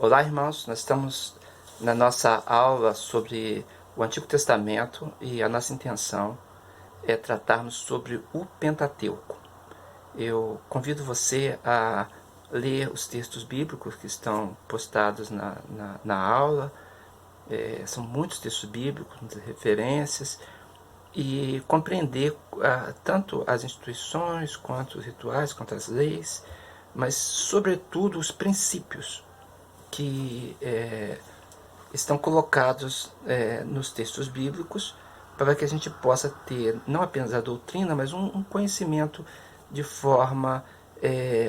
Olá, irmãos, nós estamos na nossa aula sobre o Antigo Testamento e a nossa intenção é tratarmos sobre o Pentateuco. Eu convido você a ler os textos bíblicos que estão postados na aula. São muitos textos bíblicos, muitas referências, e compreender tanto as instituições, quanto os rituais, quanto as leis, mas sobretudo os princípios que estão colocados nos textos bíblicos, para que a gente possa ter não apenas a doutrina, mas um conhecimento de forma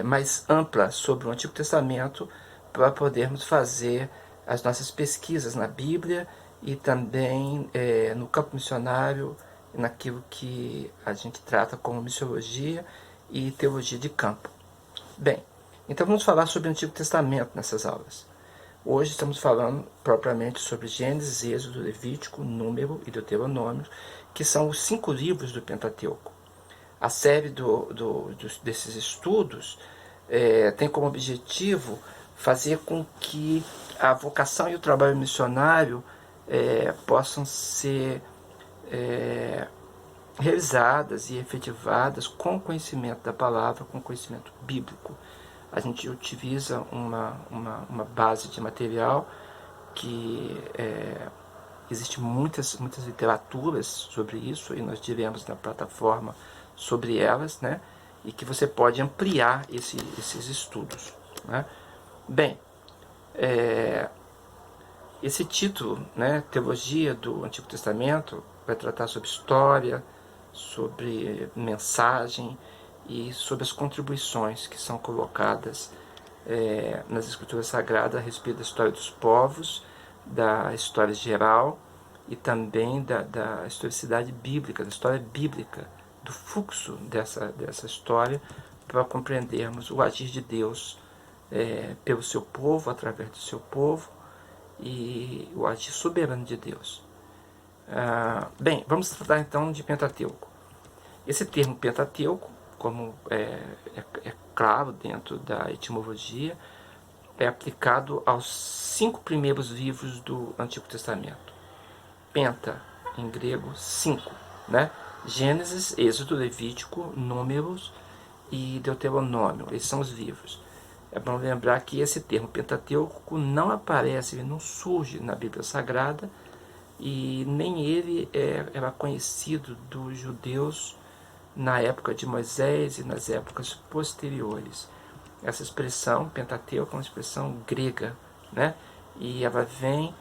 mais ampla sobre o Antigo Testamento, para podermos fazer as nossas pesquisas na Bíblia e também no campo missionário, naquilo que a gente trata como missiologia e teologia de campo. Bem, então vamos falar sobre o Antigo Testamento nessas aulas. Hoje estamos falando propriamente sobre Gênesis, Êxodo, Levítico, Número e Deuteronômio, que são os 5 livros do Pentateuco. A série desses estudos tem como objetivo fazer com que a vocação e o trabalho missionário possam ser realizadas e efetivadas com conhecimento da palavra, com conhecimento bíblico. A gente utiliza uma base de material que existe muitas literaturas sobre isso, e nós diremos na plataforma sobre elas, né? E que você pode ampliar esses estudos, né? Bem, esse título, né, Teologia do Antigo Testamento, vai tratar sobre história, sobre mensagem e sobre as contribuições que são colocadas nas Escrituras Sagradas a respeito da história dos povos, da história geral e também da historicidade bíblica, da história bíblica, do fluxo dessa história, para compreendermos o agir de Deus pelo seu povo, através do seu povo, e o agir soberano de Deus. Bem, vamos tratar então de Pentateuco. Esse termo Pentateuco, como é claro dentro da etimologia, é aplicado aos 5 primeiros livros do Antigo Testamento. Penta, em grego, 5, né? Gênesis, Êxodo, Levítico, Números e Deuteronômio. Esses são os livros. É bom lembrar que esse termo Pentateuco não aparece, ele não surge na Bíblia Sagrada, e nem ele era conhecido dos judeus na época de Moisés e nas épocas posteriores. Essa expressão, Pentateuco, é uma expressão grega, né? E ela vem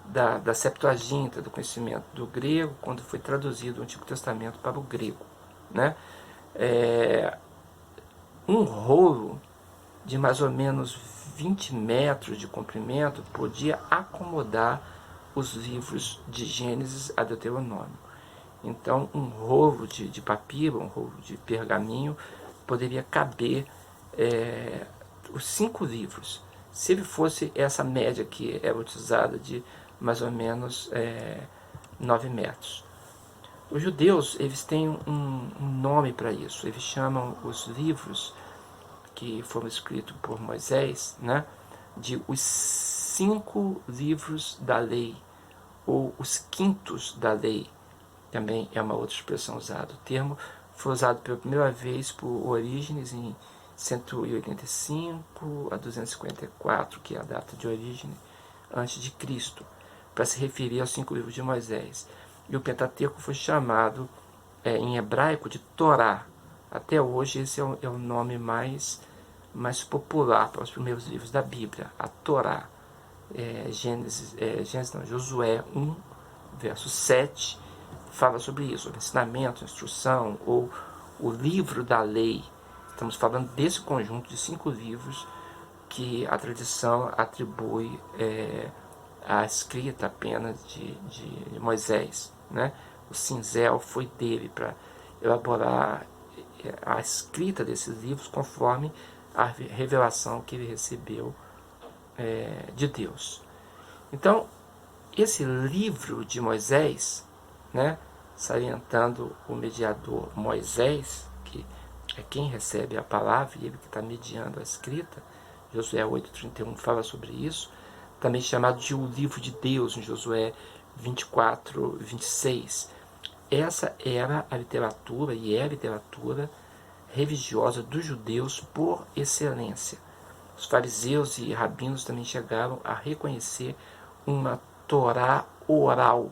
da Septuaginta, do conhecimento do grego, quando foi traduzido o Antigo Testamento para o grego, né? Um rolo de mais ou menos 20 metros de comprimento podia acomodar os livros de Gênesis a Deuteronômio. Então, um rolo de papiro, um rolo de pergaminho, poderia caber os 5 livros, se ele fosse essa média que era utilizada de mais ou menos 9 metros. Os judeus, eles têm um nome para isso. Eles chamam os livros que foram escritos por Moisés, né, de os 5 livros da lei, ou os quintos da lei. Também é uma outra expressão usada. O termo foi usado pela primeira vez por Orígenes em 185 a 254, que é a data de Orígenes, antes de Cristo, para se referir aos 5 livros de Moisés. E o Pentateuco foi chamado em hebraico de Torá. Até hoje esse é o nome mais popular para os primeiros livros da Bíblia, a Torá. Josué 1, verso 7, fala sobre isso, sobre ensinamento, instrução, ou o livro da lei. Estamos falando desse conjunto de 5 livros que a tradição atribui a escrita apenas de Moisés, né? O cinzel foi dele para elaborar a escrita desses livros conforme a revelação que ele recebeu de Deus. Então, esse livro de Moisés, né, salientando o mediador Moisés, que é quem recebe a palavra e ele que está mediando a escrita, Josué 8:31 fala sobre isso, também chamado de o livro de Deus, em Josué 24:26. Essa era a literatura, e é a literatura religiosa dos judeus por excelência. Os fariseus e rabinos também chegaram a reconhecer uma Torá oral,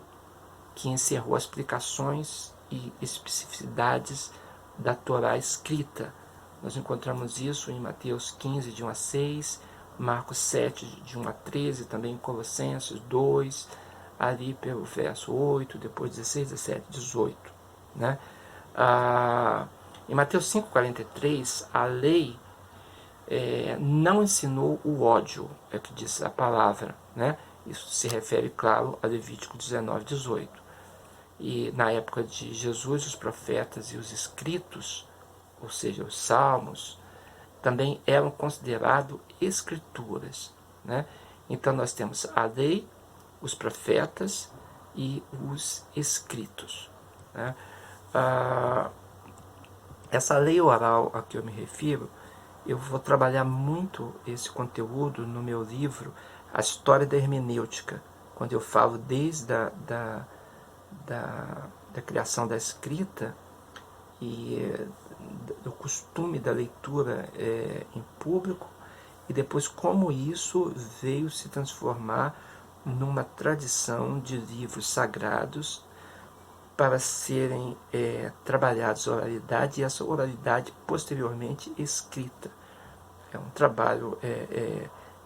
que encerrou as explicações e especificidades da Torá escrita. Nós encontramos isso em Mateus 15, de 1 a 6, Marcos 7, de 1 a 13, também em Colossenses 2, ali pelo verso 8, depois 16, 17, 18. Né? Em Mateus 5,43, a lei não ensinou o ódio, é o que diz a palavra. Né? Isso se refere, claro, a Levítico 19, 18. E na época de Jesus, os profetas e os escritos, ou seja, os salmos, também eram considerados escrituras. Né? Então nós temos a lei, os profetas e os escritos. Né? Essa lei oral a que eu me refiro, eu vou trabalhar muito esse conteúdo no meu livro A História da Hermenêutica, quando eu falo desde da criação da escrita e do costume da leitura em público, e depois como isso veio se transformar numa tradição de livros sagrados para serem trabalhados a oralidade, e essa oralidade posteriormente escrita. É um trabalho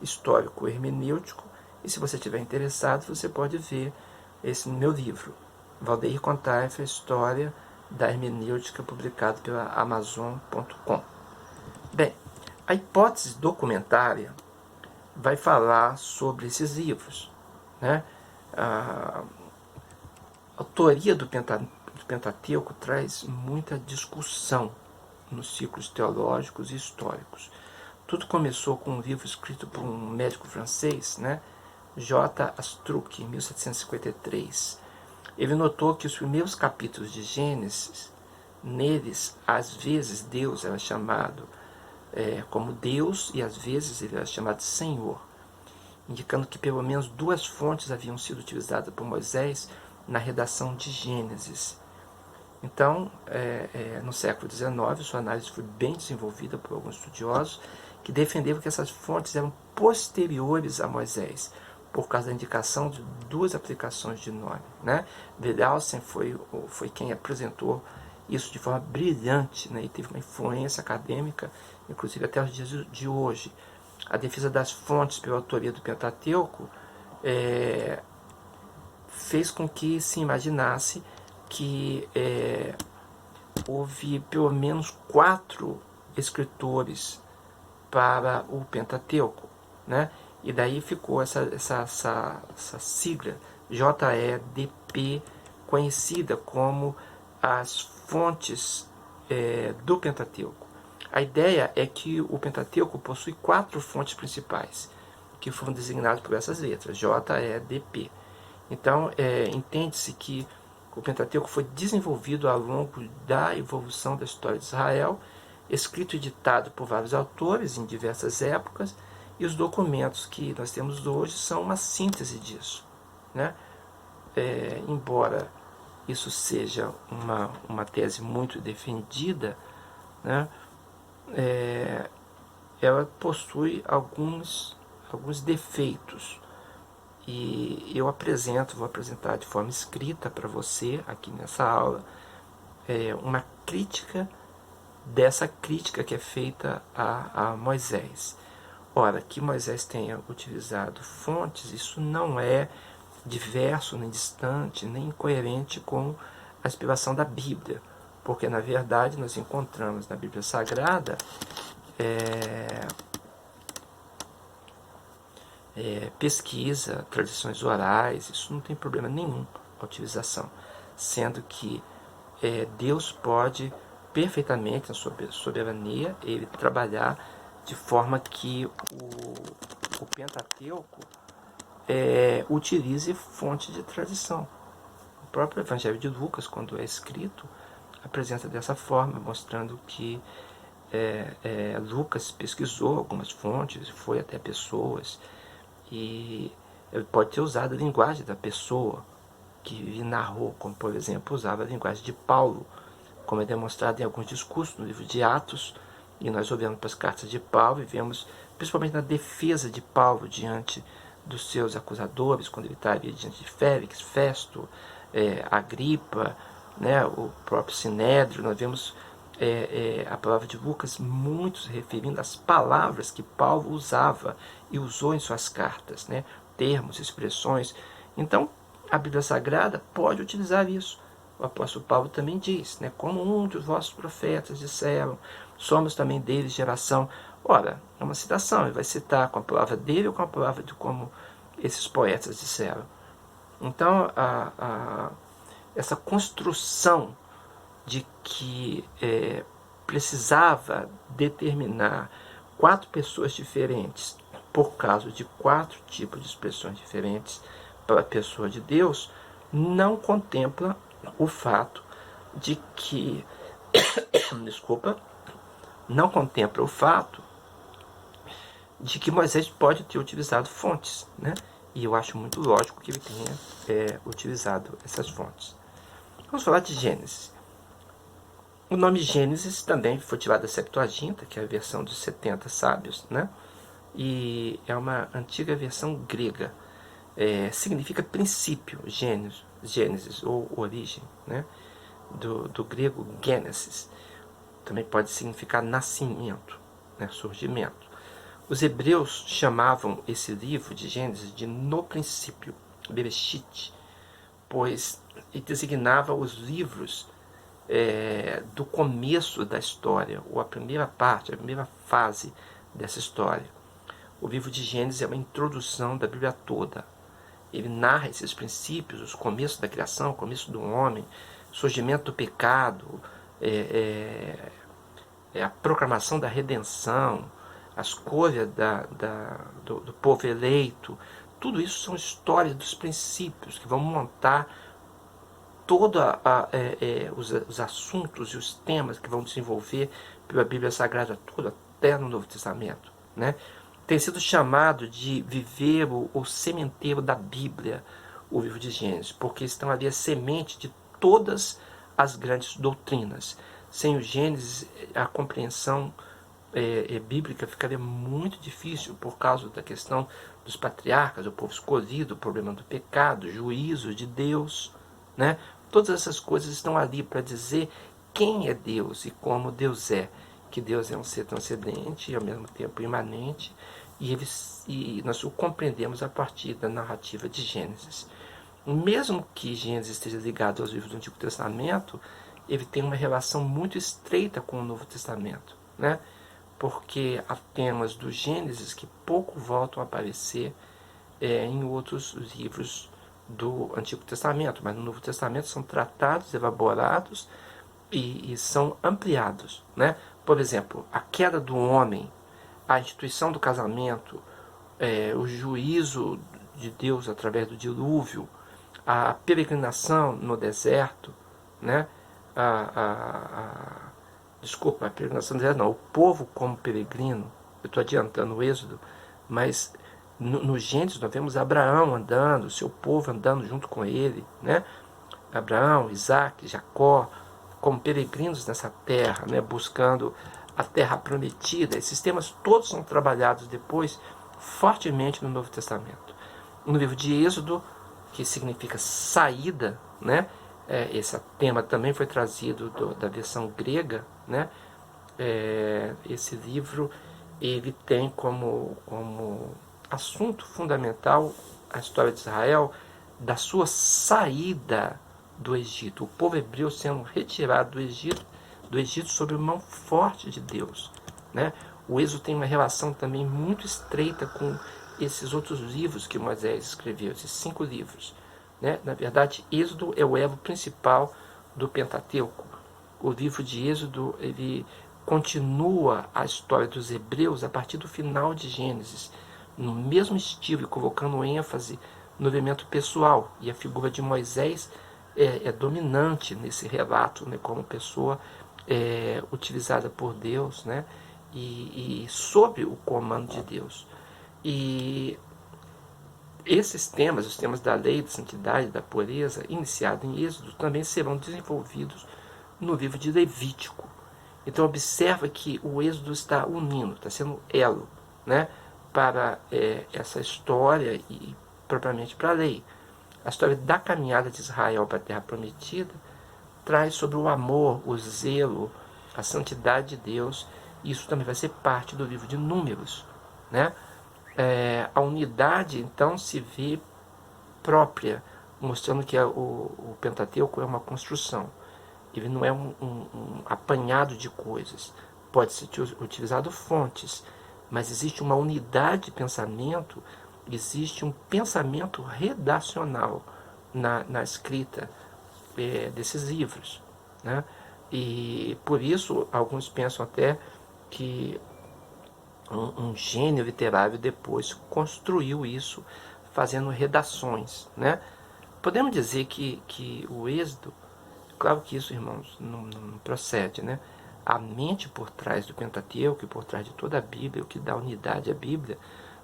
histórico hermenêutico, e se você estiver interessado, você pode ver esse no meu livro, Valdeir Contaife, a História da Hermenêutica, publicado pela Amazon.com. Bem, a hipótese documentária vai falar sobre esses livros. Né? A autoria do Pentateuco traz muita discussão nos ciclos teológicos e históricos. Tudo começou com um livro escrito por um médico francês, né? J. Astruc, em 1753. Ele notou que os primeiros capítulos de Gênesis, neles, às vezes Deus era chamado como Deus e às vezes ele era chamado de Senhor, indicando que pelo menos duas fontes haviam sido utilizadas por Moisés na redação de Gênesis. Então, no século XIX, sua análise foi bem desenvolvida por alguns estudiosos que defenderam que essas fontes eram posteriores a Moisés, por causa da indicação de duas aplicações de nome. Né? Velhausen foi quem apresentou isso de forma brilhante, né? E teve uma influência acadêmica, inclusive até os dias de hoje. A defesa das fontes pela autoria do Pentateuco fez com que se imaginasse que houve pelo menos 4 escritores para o Pentateuco, né? E daí ficou essa sigla JEDP, conhecida como as fontes do Pentateuco. A ideia é que o Pentateuco possui 4 fontes principais, que foram designadas por essas letras, JEDP. Então, entende-se que o Pentateuco foi desenvolvido ao longo da evolução da história de Israel, escrito e ditado por vários autores em diversas épocas, e os documentos que nós temos hoje são uma síntese disso. Né? Embora isso seja uma tese muito defendida, né? Ela possui alguns defeitos. E eu vou apresentar de forma escrita para você, aqui nessa aula, uma crítica dessa crítica que é feita a Moisés. Ora, que Moisés tenha utilizado fontes, isso não é diverso, nem distante, nem incoerente com a inspiração da Bíblia, porque na verdade nós encontramos na Bíblia Sagrada pesquisa, tradições orais, isso não tem problema nenhum a utilização, sendo que Deus pode perfeitamente, na sua soberania, ele trabalhar de forma que o Pentateuco utilize fonte de tradição. O próprio Evangelho de Lucas, quando é escrito, apresenta dessa forma, mostrando que Lucas pesquisou algumas fontes, foi até pessoas, e ele pode ter usado a linguagem da pessoa que narrou, como por exemplo usava a linguagem de Paulo, como é demonstrado em alguns discursos no livro de Atos, e nós olhamos para as cartas de Paulo e vemos, principalmente na defesa de Paulo diante dos seus acusadores, quando ele estava diante de Félix, Festo, Agripa, né, o próprio Sinédrio, nós vemos a palavra de Lucas muito se referindo às palavras que Paulo usava e usou em suas cartas, né, termos, expressões. Então, a Bíblia Sagrada pode utilizar isso. O apóstolo Paulo também diz, né, como um dos vossos profetas disseram, somos também deles geração. Ora, é uma citação, ele vai citar com a palavra dele ou com a palavra de como esses poetas disseram. Então, essa construção de que precisava determinar 4 pessoas diferentes por causa de 4 tipos de expressões diferentes para a pessoa de Deus, não contempla o fato de que desculpa, não contempla o fato de que Moisés pode ter utilizado fontes, né? E eu acho muito lógico que ele tenha utilizado essas fontes. Vamos falar de Gênesis. O nome Gênesis também foi tirado da Septuaginta, que é a versão dos 70 sábios, né? E é uma antiga versão grega. Significa princípio, Gênesis ou origem, né? Do grego Gênesis. Também pode significar nascimento, né? Surgimento. Os hebreus chamavam esse livro de Gênesis de No Princípio, Bereshit, pois ele designava os livros do começo da história, ou a primeira parte, a primeira fase dessa história. O livro de Gênesis é uma introdução da Bíblia toda. Ele narra esses princípios, os começos da criação, o começo do homem, o surgimento do pecado, a proclamação da redenção, a escolha do povo eleito. Tudo isso são histórias dos princípios que vão montar todos os assuntos e os temas que vão desenvolver pela Bíblia Sagrada toda, até no Novo Testamento, né? Tem sido chamado de viver o sementeiro da Bíblia, o livro de Gênesis, porque estão ali a semente de todas as grandes doutrinas. Sem o Gênesis, a compreensão bíblica ficaria muito difícil por causa da questão dos patriarcas, o povo escolhido, o problema do pecado, o juízo de Deus, né? Todas essas coisas estão ali para dizer quem é Deus e como Deus é. Que Deus é um ser transcendente e ao mesmo tempo imanente, e nós o compreendemos a partir da narrativa de Gênesis. Mesmo que Gênesis esteja ligado aos livros do Antigo Testamento, ele tem uma relação muito estreita com o Novo Testamento, né? Porque há temas do Gênesis que pouco voltam a aparecer em outros livros do Antigo Testamento, mas no Novo Testamento são tratados, elaborados e são ampliados, né? Por exemplo, a queda do homem, a instituição do casamento, o juízo de Deus através do dilúvio, a peregrinação no deserto, né? Desculpa, a peregrinação no deserto não, o povo como peregrino. Eu estou adiantando o Êxodo, mas no Gênesis nós vemos Abraão andando, o seu povo andando junto com ele, né? Abraão, Isaac, Jacó, como peregrinos nessa terra, né? Buscando a terra prometida. Esses temas todos são trabalhados depois fortemente no Novo Testamento. No livro de Êxodo, que significa saída, né? Esse tema também foi trazido da versão grega, né? Esse livro ele tem como assunto fundamental a história de Israel, da sua saída do Egito, o povo hebreu sendo retirado do Egito sob mão forte de Deus, né? O Êxodo tem uma relação também muito estreita com esses outros livros que Moisés escreveu, esses 5 livros, né? Na verdade, Êxodo é o elo principal do Pentateuco. O livro de Êxodo ele continua a história dos hebreus a partir do final de Gênesis, no mesmo estilo e colocando ênfase no elemento pessoal, e a figura de Moisés é dominante nesse relato, né, como pessoa utilizada por Deus, né? E sob o comando de Deus. E esses temas, os temas da lei, da santidade, da pureza, iniciado em Êxodo, também serão desenvolvidos no livro de Levítico. Então observa que o Êxodo está unindo, está sendo elo, né, para essa história e propriamente para a lei. A história da caminhada de Israel para a Terra Prometida traz sobre o amor, o zelo, a santidade de Deus. Isso também vai ser parte do livro de Números, né? A unidade então se vê própria, mostrando que o Pentateuco é uma construção. Ele não é um apanhado de coisas. Pode ser utilizado fontes, mas existe uma unidade de pensamento, existe um pensamento redacional na escrita desses livros, né? E por isso alguns pensam até que um gênio literário depois construiu isso fazendo redações, né? Podemos dizer que o Êxodo, claro que isso, irmãos, não procede, né? A mente por trás do Pentateuco e por trás de toda a Bíblia, o que dá unidade à Bíblia,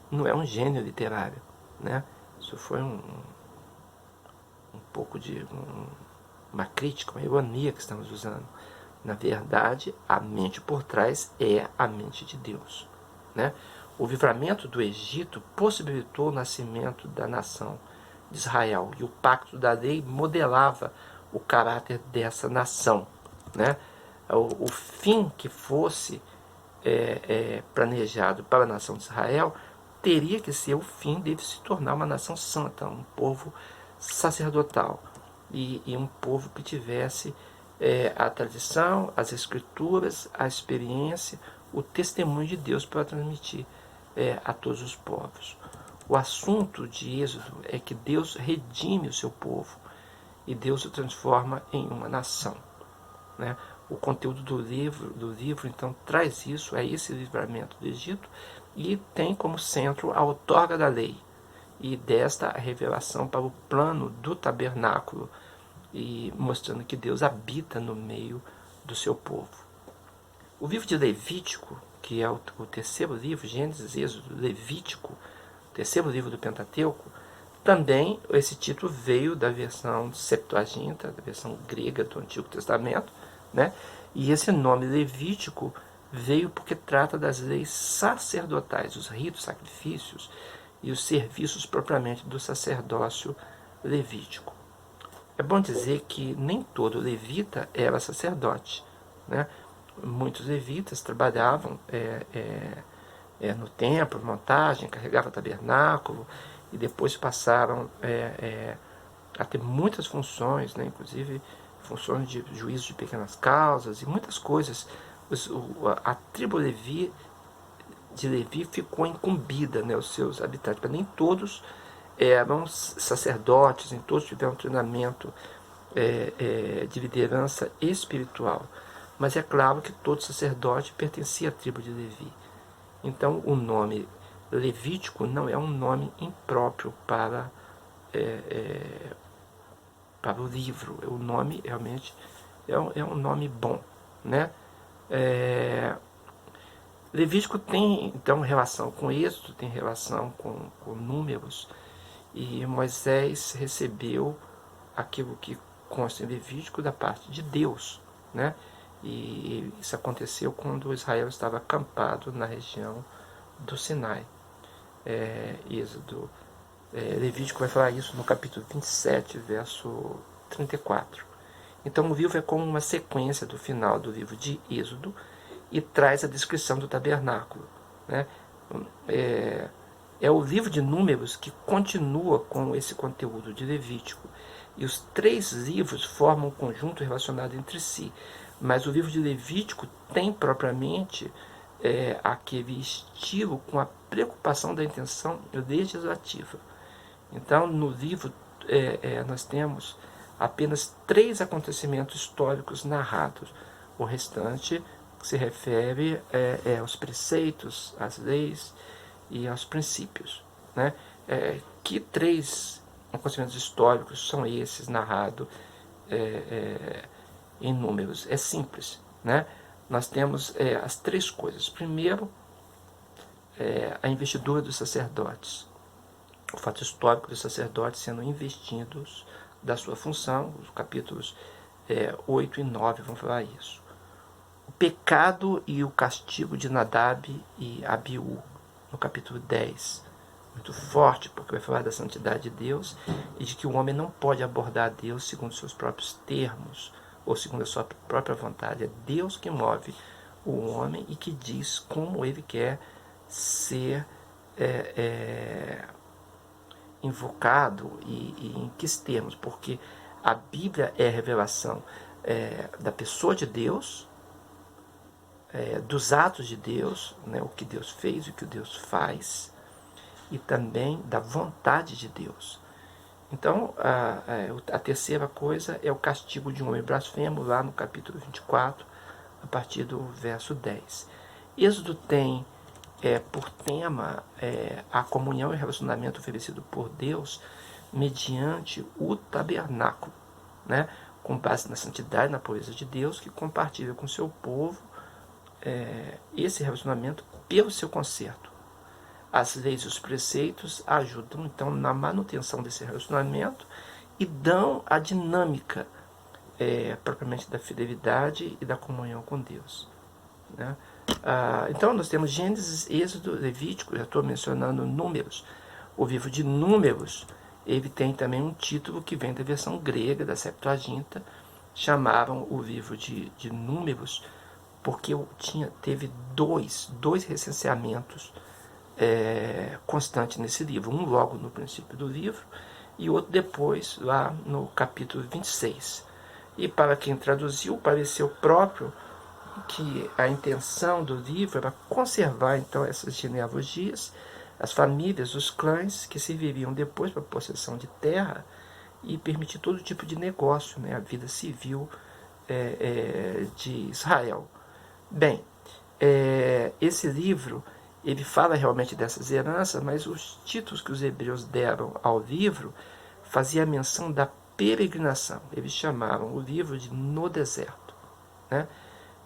não é um gênio literário, né? Isso foi um pouco de uma crítica, uma ironia que estamos usando. Na verdade, a mente por trás é a mente de Deus, né? O livramento do Egito possibilitou o nascimento da nação de Israel, e o pacto da lei modelava o caráter dessa nação, né? O fim que fosse planejado para a nação de Israel teria que ser o fim de se tornar uma nação santa, um povo sacerdotal e um povo que tivesse a tradição, as escrituras, a experiência, o testemunho de Deus para transmitir a todos os povos. O assunto de Êxodo é que Deus redime o seu povo e Deus o transforma em uma nação, né? O conteúdo do livro então traz isso, é esse livramento do Egito, e tem como centro a outorga da lei e desta a revelação para o plano do tabernáculo, e mostrando que Deus habita no meio do seu povo. O livro de Levítico, que é o terceiro livro, Gênesis, Êxodo, Levítico, terceiro livro do Pentateuco, também esse título veio da versão Septuaginta, da versão grega do Antigo Testamento, né? E esse nome Levítico veio porque trata das leis sacerdotais, os ritos, sacrifícios e os serviços propriamente do sacerdócio levítico. É bom dizer que nem todo levita era sacerdote, né? Muitos levitas trabalhavam no templo, montagem, carregavam tabernáculo, e depois passaram a ter muitas funções, né? Inclusive funções de juízo de pequenas causas e muitas coisas. A tribo de Levi ficou incumbida, né, os seus habitantes, mas nem todos eram sacerdotes, nem todos tiveram treinamento de liderança espiritual. Mas é claro que todo sacerdote pertencia à tribo de Levi. Então o nome Levítico não é um nome impróprio para o livro. O nome realmente é um nome bom, né? Levítico tem então relação com Êxodo, tem relação com Números, e Moisés recebeu aquilo que consta em Levítico da parte de Deus, né? E isso aconteceu quando Israel estava acampado na região do Sinai. Levítico vai falar isso no capítulo 27, verso 34. Então o livro é como uma sequência do final do livro de Êxodo e traz a descrição do tabernáculo, né? É o livro de Números que continua com esse conteúdo de Levítico. E os três livros formam um conjunto relacionado entre si. Mas o livro de Levítico tem propriamente aquele estilo com a preocupação da intenção legislativa. Então, no livro, nós temos apenas 3 acontecimentos históricos narrados. O restante se refere aos preceitos, às leis e aos princípios, né? Que 3 acontecimentos históricos são esses narrados em Números? É simples, né? Nós temos as três coisas. Primeiro, a investidura dos sacerdotes. O fato histórico dos sacerdotes sendo investidos da sua função. Os capítulos 8 e 9 vão falar isso. O pecado e o castigo de Nadab e Abiú, no capítulo 10. Muito forte, porque vai falar da santidade de Deus e de que o homem não pode abordar a Deus segundo seus próprios termos ou segundo a sua própria vontade. É Deus que move o homem e que diz como ele quer ser invocado e em que termos, porque a Bíblia é a revelação da pessoa de Deus, dos atos de Deus, né, o que Deus fez, o que Deus faz, e também da vontade de Deus. Então, a terceira coisa é o castigo de um homem blasfemo, lá no capítulo 24, a partir do verso 10. Êxodo tem por tema a comunhão e relacionamento oferecido por Deus mediante o tabernáculo, né? Com base na santidade, na pureza de Deus, que compartilha com seu povo esse relacionamento pelo seu conserto. As leis e os preceitos ajudam, então, na manutenção desse relacionamento e dão a dinâmica propriamente da fidelidade e da comunhão com Deus, né? Então, nós temos Gênesis, Êxodo, Levítico, já estou mencionando Números. O livro de Números, ele tem também um título que vem da versão grega, da Septuaginta. Chamavam o livro de Números porque teve dois recenseamentos constantes nesse livro. Um logo no princípio do livro e outro depois, lá no capítulo 26. E para quem traduziu, pareceu próprio que a intenção do livro era conservar então essas genealogias, as famílias, os clãs que serviriam depois para a possessão de terra e permitir todo tipo de negócio, né, a vida civil de Israel. Bem, esse livro ele fala realmente dessas heranças, mas os títulos que os hebreus deram ao livro faziam menção da peregrinação. Eles chamaram o livro de No Deserto, né?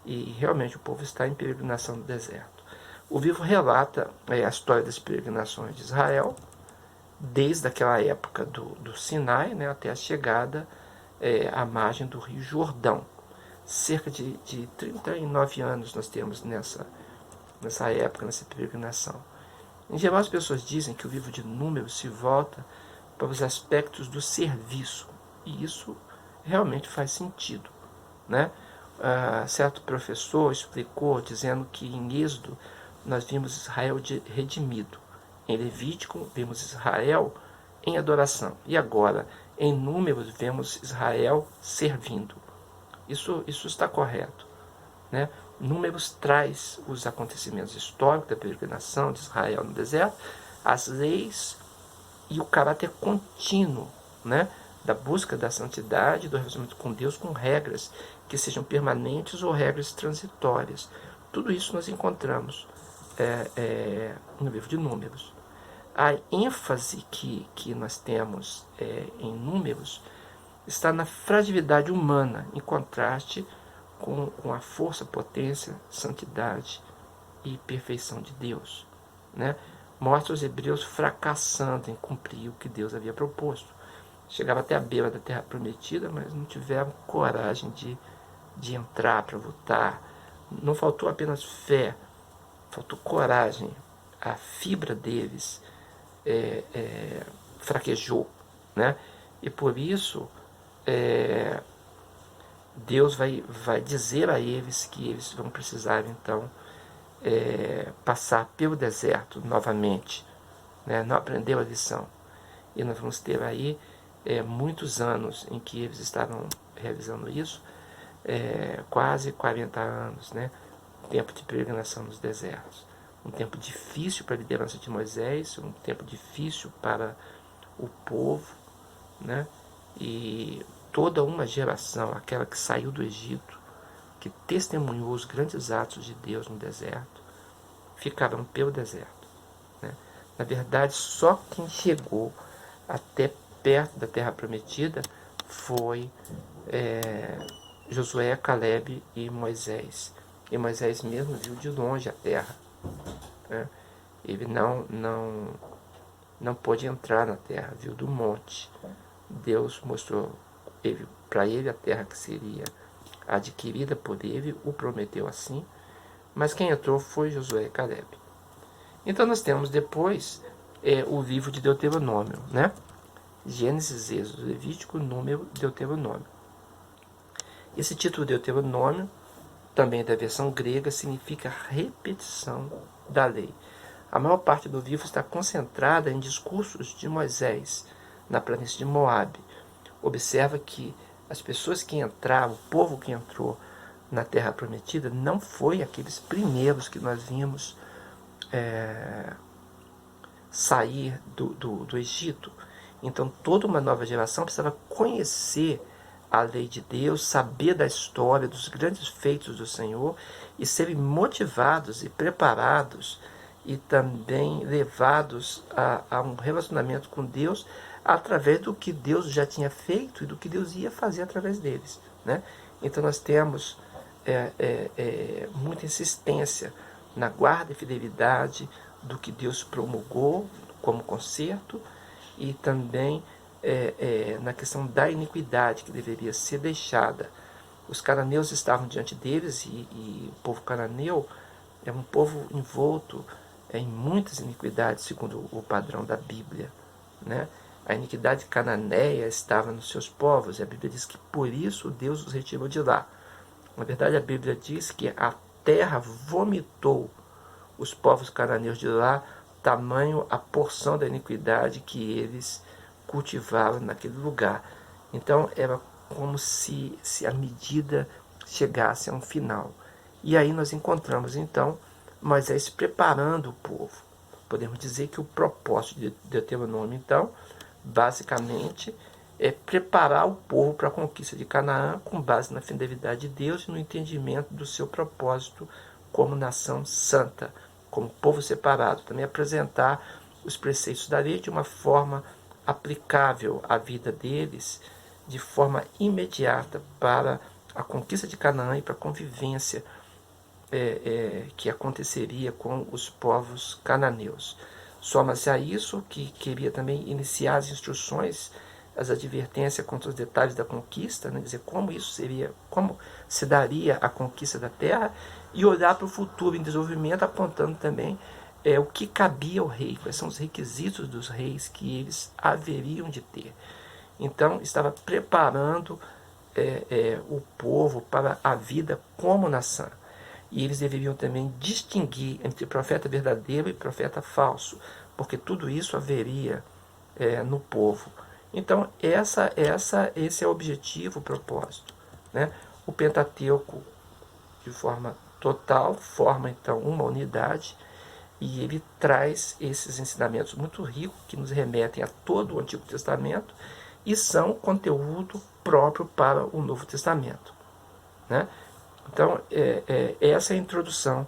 E realmente o povo está em peregrinação no deserto. O livro relata a história das peregrinações de Israel, desde aquela época do Sinai, né, até a chegada à margem do rio Jordão. Cerca de 39 anos nós temos nessa época, nessa peregrinação. Em geral, as pessoas dizem que o livro de Números se volta para os aspectos do serviço, e isso realmente faz sentido, né? Certo professor explicou dizendo que em Êxodo nós vimos Israel redimido, em Levítico vimos Israel em adoração, e agora em Números vemos Israel servindo. Isso está correto, né? Números traz os acontecimentos históricos da peregrinação de Israel no deserto, as leis e o caráter contínuo, né, da busca da santidade, do relacionamento com Deus, com regras que sejam permanentes ou regras transitórias. Tudo isso nós encontramos no livro de Números. A ênfase que nós temos em Números está na fragilidade humana, em contraste com a força, potência, santidade e perfeição de Deus, né? Mostra os hebreus fracassando em cumprir o que Deus havia proposto. Chegava até a beira da terra prometida, mas não tiveram coragem de entrar para lutar. Não faltou apenas fé, faltou coragem. A fibra deles fraquejou, né? E por isso Deus vai dizer a eles que eles vão precisar então passar pelo deserto novamente, né? Não aprendeu a lição. E nós vamos ter aí muitos anos em que eles estavam realizando isso, quase 40 anos, né? Tempo de peregrinação nos desertos. Um tempo difícil para a liderança de Moisés, um tempo difícil para o povo, né? E toda uma geração, aquela que saiu do Egito, que testemunhou os grandes atos de Deus no deserto, ficaram pelo deserto, né? Na verdade, só quem chegou até perto da Terra Prometida foi Josué, Caleb e Moisés. E Moisés mesmo viu de longe a terra, né? Ele não pôde entrar na terra, viu do monte. Deus mostrou para ele a terra que seria adquirida por ele, o prometeu assim, mas quem entrou foi Josué e Caleb. Então nós temos depois o livro de Deuteronômio, né? Gênesis, Êxodo, Levítico, Número, Deuteronômio. Esse título Deuteronômio, também da versão grega, significa repetição da lei. A maior parte do livro está concentrada em discursos de Moisés, na planície de Moabe. Observa que as pessoas que entraram, o povo que entrou na Terra Prometida, não foi aqueles primeiros que nós vimos sair do Egito. Então toda uma nova geração precisava conhecer a lei de Deus, saber da história, dos grandes feitos do Senhor e serem motivados e preparados e também levados a um relacionamento com Deus através do que Deus já tinha feito e do que Deus ia fazer através deles, né? Então nós temos muita insistência na guarda e fidelidade do que Deus promulgou como conserto e também na questão da iniquidade que deveria ser deixada. Os cananeus estavam diante deles e o povo cananeu é um povo envolto em muitas iniquidades, segundo o padrão da Bíblia, né? A iniquidade cananeia estava nos seus povos, e a Bíblia diz que por isso Deus os retirou de lá. Na verdade, a Bíblia diz que a terra vomitou os povos cananeus de lá, tamanho a porção da iniquidade que eles cultivavam naquele lugar. Então, era como se a medida chegasse a um final. E aí nós encontramos, então, Moisés preparando o povo. Podemos dizer que o propósito de Deuteronômio, então, basicamente, é preparar o povo para a conquista de Canaã com base na fidelidade de Deus e no entendimento do seu propósito como nação santa, como povo separado. Também apresentar os preceitos da lei de uma forma aplicável à vida deles, de forma imediata para a conquista de Canaã e para a convivência que aconteceria com os povos cananeus. Soma-se a isso que queria também iniciar as instruções, as advertências contra os detalhes da conquista, né? Dizer como isso seria, como se daria a conquista da terra e olhar para o futuro em desenvolvimento, apontando também o que cabia ao rei, quais são os requisitos dos reis que eles haveriam de ter. Então estava preparando o povo para a vida como nação. E eles deveriam também distinguir entre profeta verdadeiro e profeta falso, porque tudo isso haveria no povo. Então, esse é o objetivo, o propósito, né? O Pentateuco, de forma total, forma então uma unidade e ele traz esses ensinamentos muito ricos que nos remetem a todo o Antigo Testamento e são conteúdo próprio para o Novo Testamento, né? Então, essa é a introdução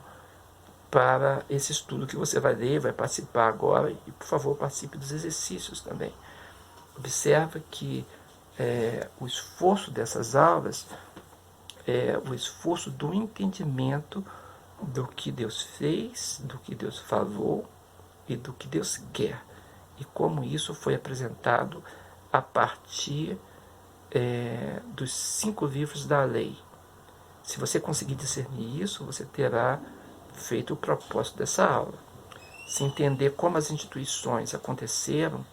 para esse estudo que você vai ler, vai participar agora e, por favor, participe dos exercícios também. Observa que o esforço dessas aulas é o esforço do entendimento do que Deus fez, do que Deus falou e do que Deus quer. E como isso foi apresentado a partir dos 5 livros da lei. Se você conseguir discernir isso, você terá feito o propósito dessa aula. Se entender como as instituições aconteceram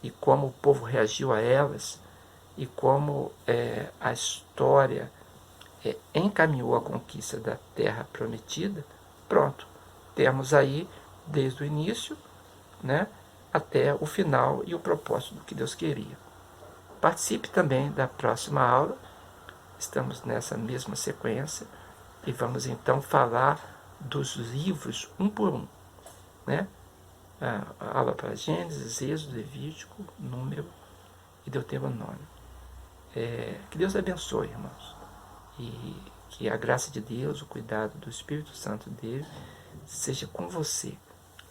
e como o povo reagiu a elas e como a história encaminhou a conquista da terra prometida, pronto, temos aí desde o início, né, até o final e o propósito do que Deus queria. Participe também da próxima aula. Estamos nessa mesma sequência e vamos então falar dos livros um por um, né? A aula para Gênesis, Êxodo, Levítico, Número e Deuteronômio. Que Deus abençoe, irmãos, e que a graça de Deus, o cuidado do Espírito Santo dele seja com você.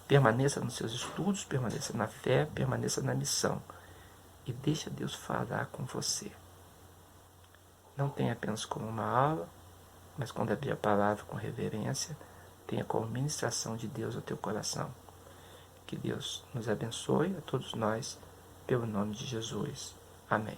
Permaneça nos seus estudos, permaneça na fé, permaneça na missão e deixa Deus falar com você. não tenha apenas como uma aula, mas quando abrir a palavra com reverência, tenha como ministração de Deus ao teu coração. Que Deus nos abençoe a todos nós, pelo nome de Jesus. Amém.